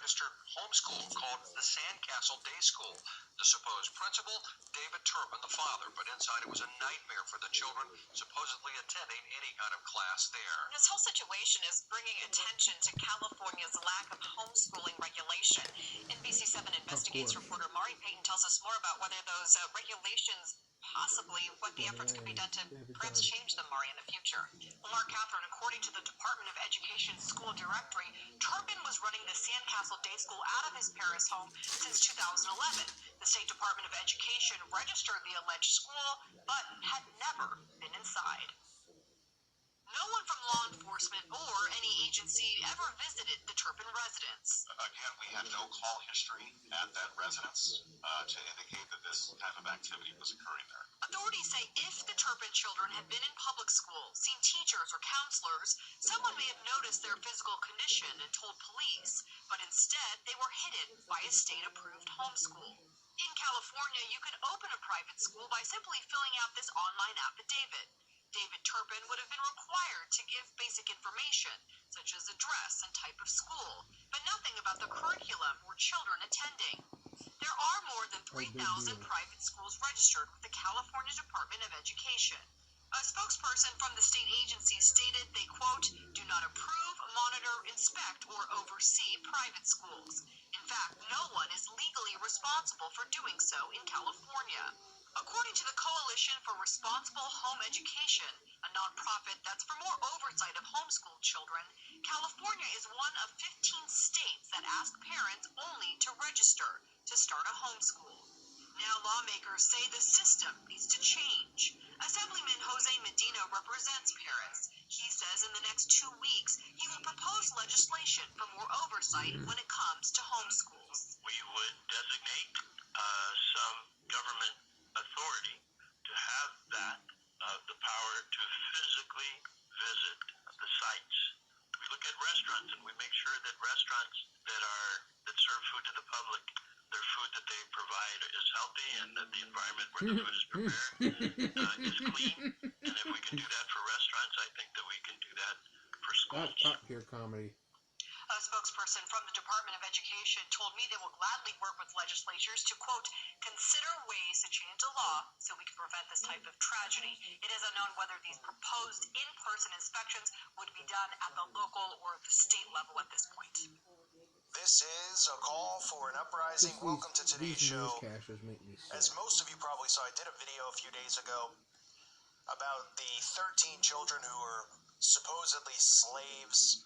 registered homeschool called the Sandcastle Day School. The supposed principal, David Turpin, the father, but inside it was a nightmare for the children supposedly attending any kind of class there. This whole situation is bringing attention to California's lack of homeschooling regulation. NBC7 Investigates reporter Mari Payton tells us more about whether those regulations possibly what the efforts could be done to perhaps change them, Mari, in the future. Well, Mark Catherine, according to the Department of Education school directory, Turpin was running the Sandcastle Day School out of his Paris home since 2011. The State Department of Education registered the alleged school, but had never been inside. No one from law enforcement or any agency ever visited the Turpin residence. Again, we had no call history at that residence to indicate that this type of activity was occurring there. Authorities say if the Turpin children had been in public school, seen teachers or counselors, someone may have noticed their physical condition and told police, but instead they were hidden by a state-approved homeschool. In California, you can open a private school by simply filling out this online affidavit. David Turpin would have been required to give basic information, such as address and type of school, but nothing about the curriculum or children attending. There are more than 3,000 private schools registered with the California Department of Education. A spokesperson from the state agency stated they, quote, do not approve, monitor, inspect, or oversee private schools. In fact, no one is legally responsible for doing so in California. According to the Coalition for Responsible Home Education, a nonprofit that's for more oversight of homeschooled children, California is one of 15 states that ask parents only to register to start a homeschool. Now lawmakers say the system needs to change. Assemblyman Jose Medina represents Paris. He says in the next 2 weeks he will propose legislation for more oversight when it comes to homeschools. We would designate some government authority to have that, the power to physically visit the sites. We look at restaurants and we make sure that restaurants that serve food to the public, their food that they provide is healthy and that the environment where the food is prepared is clean. And if we can do that for restaurants, I think that we can do that for schools. That's top tier comedy. A spokesperson from the Department of Education told me they will gladly work with legislatures to, quote, consider ways to change the law so we can prevent this type of tragedy. It is unknown whether these proposed in-person inspections would be done at the local or the state level at this point. This is a call for an uprising. Welcome to today's show. As most of you probably saw, I did a video a few days ago about the 13 children who were supposedly slaves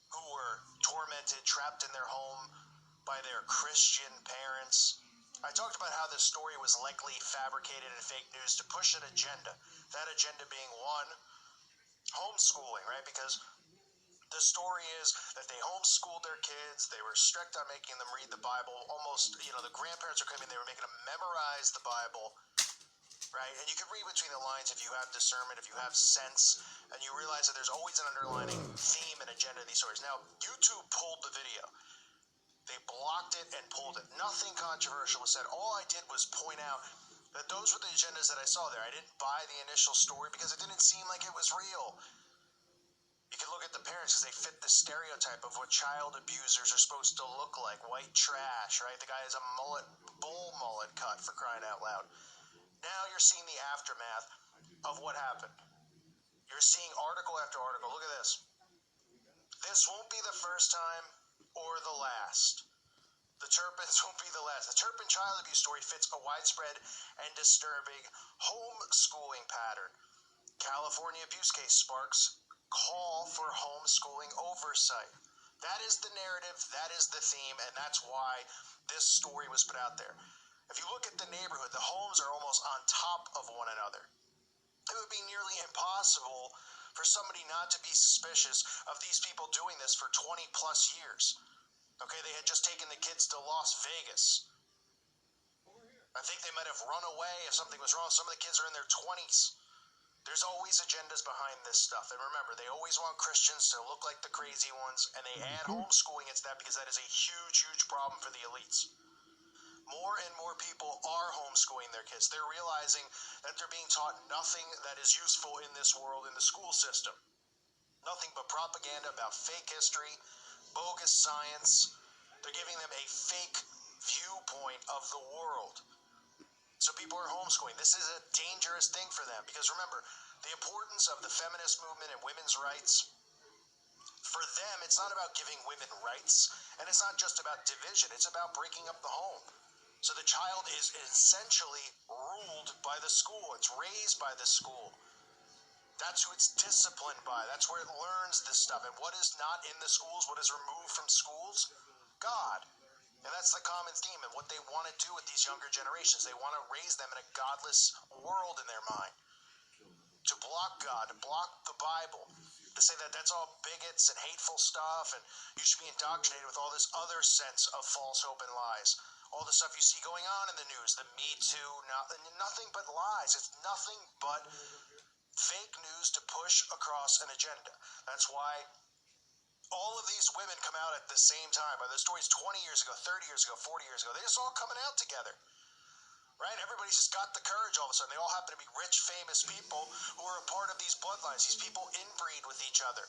who were tormented, trapped in their home by their Christian parents. I talked about how this story was likely fabricated and fake news to push an agenda. That agenda being one, homeschooling, right? Because the story is that they homeschooled their kids. They were strict on making them read the Bible. Almost, the grandparents are claiming they were making them memorize the Bible, right? And you can read between the lines if you have discernment, if you have sense, and you realize that there's always an underlining theme and agenda of these stories. Now, YouTube pulled the video. They blocked it and pulled it. Nothing controversial was said. All I did was point out that those were the agendas that I saw there. I didn't buy the initial story because it didn't seem like it was real. You can look at the parents because they fit the stereotype of what child abusers are supposed to look like. White trash, right? The guy has a bull mullet cut, for crying out loud. Now you're seeing the aftermath of what happened. You're seeing article after article. Look at this. This won't be the first time or the last. The Turpins won't be the last. The Turpin child abuse story fits a widespread and disturbing homeschooling pattern. California abuse case sparks call for homeschooling oversight. That is the narrative, that is the theme, and that's why this story was put out there. If you look at the neighborhood, the homes are almost on top of one another. It would be nearly impossible for somebody not to be suspicious of these people doing this for 20 plus years. Okay, they had just taken the kids to Las Vegas. I think they might have run away if something was wrong. Some of the kids are in their 20s. There's always agendas behind this stuff. And remember, they always want Christians to look like the crazy ones, and they add homeschooling into that because that is a huge, huge problem for the elites. More and more people are homeschooling their kids. They're realizing that they're being taught nothing that is useful in this world in the school system. Nothing but propaganda about fake history, bogus science. They're giving them a fake viewpoint of the world. So people are homeschooling. This is a dangerous thing for them because remember, the importance of the feminist movement and women's rights, for them, it's not about giving women rights, and it's not just about division. It's about breaking up the home. So the child is essentially ruled by the school. It's raised by the school. That's who it's disciplined by. That's where it learns this stuff. And what is not in the schools, what is removed from schools? God. And that's the common theme and what they want to do with these younger generations. They want to raise them in a godless world in their mind. To block God, to block the Bible, to say that that's all bigots and hateful stuff, and you should be indoctrinated with all this other sense of false hope and lies. All the stuff you see going on in the news, the Me Too, nothing but lies. It's nothing but fake news to push across an agenda. That's why all of these women come out at the same time. By the stories 20 years ago, 30 years ago, 40 years ago, they're just all coming out together. Right? Everybody's just got the courage all of a sudden. They all happen to be rich, famous people who are a part of these bloodlines. These people inbreed with each other.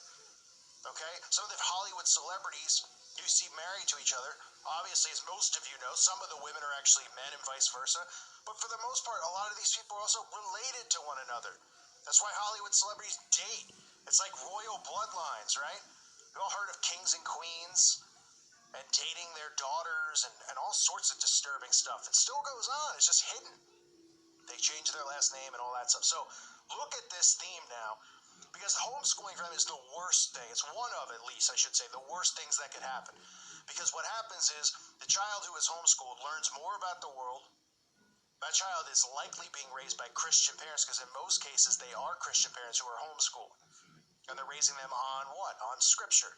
Okay? Some of the Hollywood celebrities you see married to each other. Obviously, as most of you know, some of the women are actually men and vice versa. But for the most part, a lot of these people are also related to one another. That's why Hollywood celebrities date. It's like royal bloodlines, right? You all heard of kings and queens and dating their daughters and all sorts of disturbing stuff. It still goes on. It's just hidden. They change their last name and all that stuff. So look at this theme now, because homeschooling for them is the worst thing. It's one of, at least, I should say, the worst things that could happen. Because what happens is the child who is homeschooled learns more about the world. That child is likely being raised by Christian parents, because in most cases they are Christian parents who are homeschooled. And they're raising them on what? On scripture.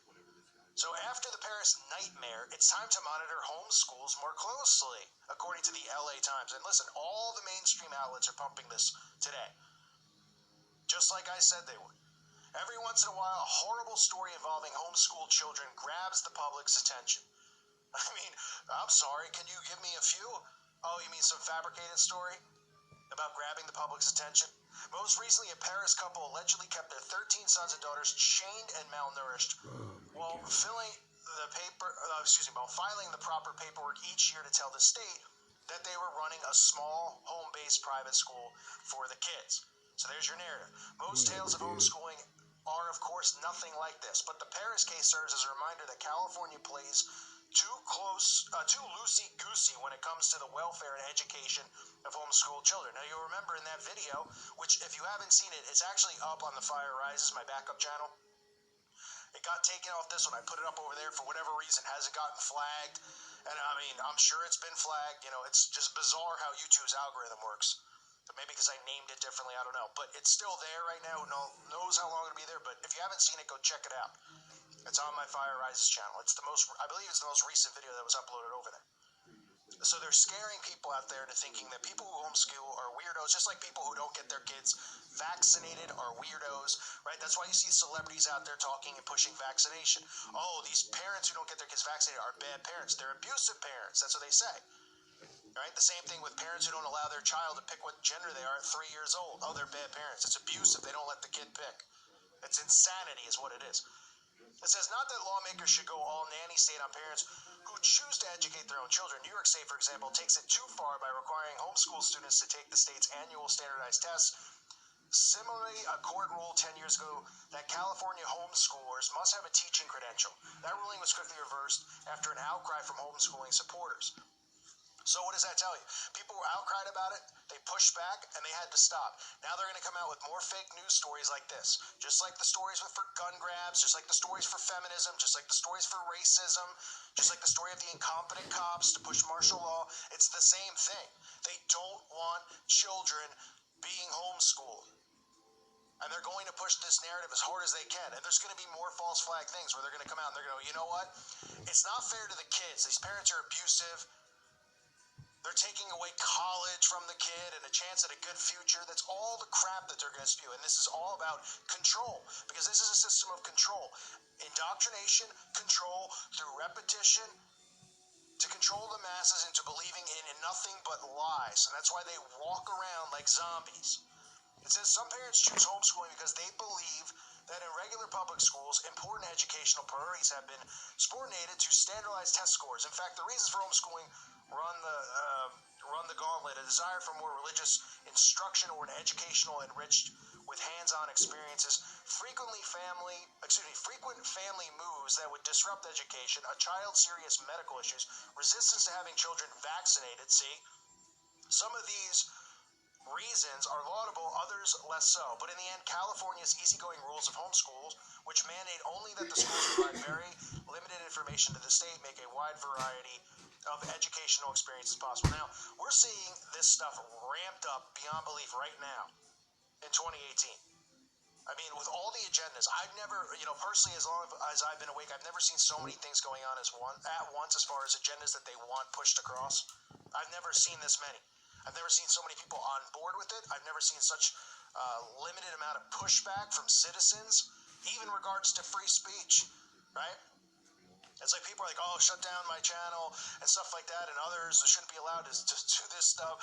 So after the Paris nightmare, it's time to monitor homeschools more closely, according to the LA Times. And listen, all the mainstream outlets are pumping this today, just like I said they would. Every once in a while, a horrible story involving homeschooled children grabs the public's attention. I mean, I'm sorry, can you give me a few? Oh, you mean some fabricated story about grabbing the public's attention? Most recently, a Paris couple allegedly kept their 13 sons and daughters chained and malnourished while filing the proper paperwork each year to tell the state that they were running a small home-based private school for the kids. So there's your narrative. Most tales of homeschooling are, of course, nothing like this, but the Paris case serves as a reminder that California plays too loosey-goosey when it comes to the welfare and education of homeschooled children. Now, you'll remember in that video, which if you haven't seen it, it's actually up on the Fire Rises, my backup channel. It got taken off this one. I put it up over there for whatever reason. Hasn't gotten flagged. And I mean, I'm sure it's been flagged. You know, it's just bizarre how YouTube's algorithm works. But maybe because I named it differently, I don't know. But it's still there right now. Who knows how long it'll be there. But if you haven't seen it, go check it out. It's on my Fire Rises channel. I believe it's the most recent video that was uploaded over there. So they're scaring people out there into thinking that people who homeschool are weirdos, just like people who don't get their kids vaccinated are weirdos, right? That's why you see celebrities out there talking and pushing vaccination. Oh, these parents who don't get their kids vaccinated are bad parents. They're abusive parents. That's what they say. Right? The same thing with parents who don't allow their child to pick what gender they are at 3 years old. Oh, they're bad parents. It's abusive. They don't let the kid pick. It's insanity is what it is. It says not that lawmakers should go all nanny state on parents who choose to educate their own children. New York State, for example, takes it too far by requiring homeschool students to take the state's annual standardized tests. Similarly, a court ruled 10 years ago that California homeschoolers must have a teaching credential. That ruling was quickly reversed after an outcry from homeschooling supporters. So what does that tell you? People were outcried about it, they pushed back, and they had to stop. Now they're going to come out with more fake news stories like this. Just like the stories for gun grabs, just like the stories for feminism, just like the stories for racism, just like the story of the incompetent cops to push martial law. It's the same thing. They don't want children being homeschooled. And they're going to push this narrative as hard as they can. And there's going to be more false flag things where they're going to come out and they're going to go, you know what? It's not fair to the kids. These parents are abusive. They're taking away college from the kid and a chance at a good future. That's all the crap that they're going to spew. And this is all about control, because this is a system of control. Indoctrination, control through repetition, to control the masses into believing in nothing but lies. And that's why they walk around like zombies. It says some parents choose homeschooling because they believe that in regular public schools, important educational priorities have been subordinated to standardized test scores. In fact, the reasons for homeschooling run the gauntlet: a desire for more religious instruction or an educational enriched with hands-on experiences, frequent family moves that would disrupt education, a child's serious medical issues, resistance to having children vaccinated. See, some of these reasons are laudable, others less so. But in the end, California's easygoing rules of homeschools, which mandate only that the schools provide very limited information to the state, make a wide variety of educational experiences possible. Now, we're seeing this stuff ramped up beyond belief right now in 2018. I mean, with all the agendas, I've never, personally, as long as I've been awake, I've never seen so many things going on at once as far as agendas that they want pushed across. I've never seen this many. I've never seen so many people on board with it. I've never seen such limited amount of pushback from citizens, even in regards to free speech, right? It's like people are like, oh, shut down my channel and stuff like that, and others shouldn't be allowed to do this stuff.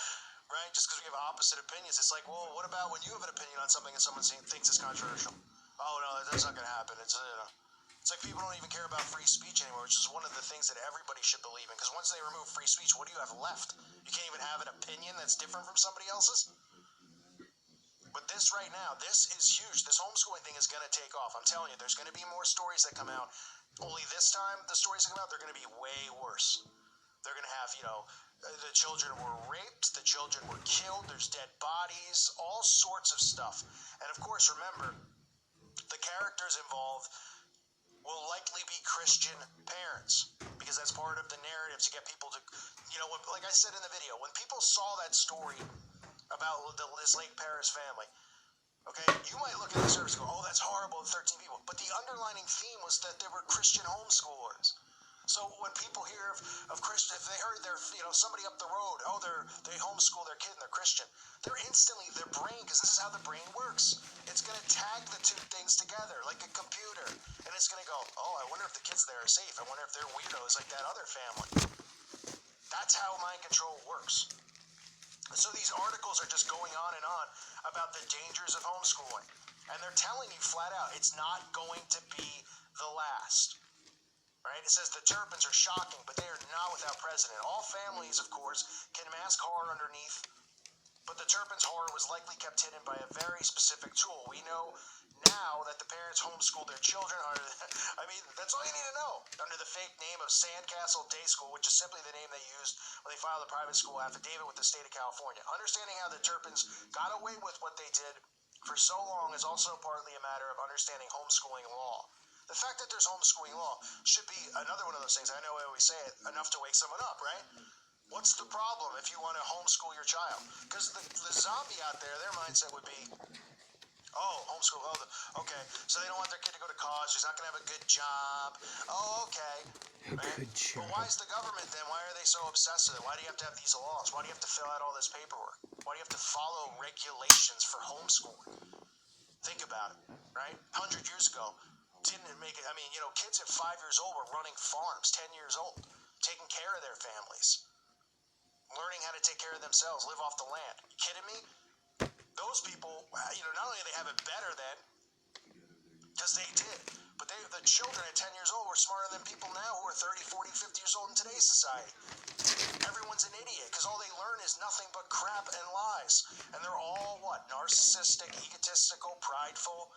Right? Just because we have opposite opinions. It's like, well, what about when you have an opinion on something and someone thinks it's controversial? Oh, no, that's not going to happen. It's like people don't even care about free speech anymore, which is one of the things that everybody should believe in. Because once they remove free speech, what do you have left? You can't even have an opinion that's different from somebody else's? But this right now, this is huge. This homeschooling thing is going to take off. I'm telling you, there's going to be more stories that come out. Only this time, the stories that come out, they're going to be way worse. They're going to have, the children were raped, the children were killed, there's dead bodies, all sorts of stuff. And of course, remember, the characters involved will likely be Christian parents, because that's part of the narrative to get people to, like I said in the video, when people saw that story about this Lake Paris family, okay, you might look at the service and go, oh, that's horrible, 13 people. But the underlining theme was that there were Christian homeschoolers. So when people hear of Christian, if they heard somebody up the road, oh, they homeschool their kid and they're Christian, they're instantly, their brain, because this is how the brain works, it's going to tag the two things together like a computer. And it's going to go, oh, I wonder if the kids there are safe. I wonder if they're weirdos like that other family. That's how mind control works. So these articles are just going on and on about the dangers of homeschooling. And they're telling you flat out, it's not going to be the last. Right? It says the Turpins are shocking, but they are not without precedent. All families, of course, can mask horror underneath, but the Turpins' horror was likely kept hidden by a very specific tool. We know now that the parents homeschooled their children that's all you need to know, under the fake name of Sandcastle Day School, which is simply the name they used when they filed a private school affidavit with the state of California. Understanding how the Turpins got away with what they did for so long is also partly a matter of understanding homeschooling law. The fact that there's homeschooling law should be another one of those things. I know I always say it, enough to wake someone up, right? What's the problem if you want to homeschool your child? Because the zombie out there, their mindset would be, oh, homeschool, okay, so they don't want their kid to go to college, he's not going to have a good job. Oh, okay. Good job. But why is the government then? Why are they so obsessed with it? Why do you have to have these laws? Why do you have to fill out all this paperwork? Why do you have to follow regulations for homeschooling? Think about it, right? 100 years ago, didn't make it. Kids at 5 years old were running farms, 10 years old, taking care of their families, learning how to take care of themselves, live off the land. You kidding me? Those people, not only do they have it better then, because they did, but the children at 10 years old were smarter than people now who are 30, 40, 50 years old in today's society. Everyone's an idiot, because all they learn is nothing but crap and lies. And they're all, narcissistic, egotistical, prideful.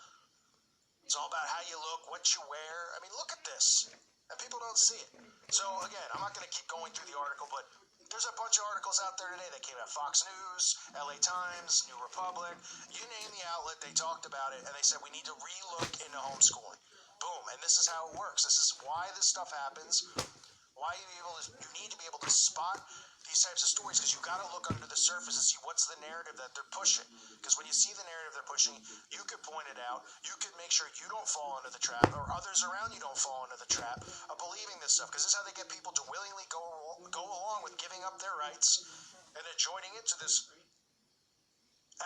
It's all about how you look, what you wear. Look at this. And people don't see it. So, again, I'm not going to keep going through the article, but there's a bunch of articles out there today that came out. Fox News, LA Times, New Republic. You name the outlet, they talked about it, and they said we need to re-look into homeschooling. Boom. And this is how it works. This is why this stuff happens. Why you need to be able to spot these types of stories, because you got to look under the surface and see what's the narrative that they're pushing. Because when you see the narrative they're pushing, you could point it out. You could make sure you don't fall into the trap, or others around you don't fall into the trap of believing this stuff. Because this is how they get people to willingly go along with giving up their rights and then joining into this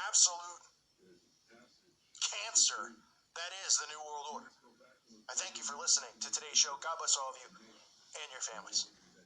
absolute cancer that is the New World Order. I thank you for listening to today's show. God bless all of you and your families.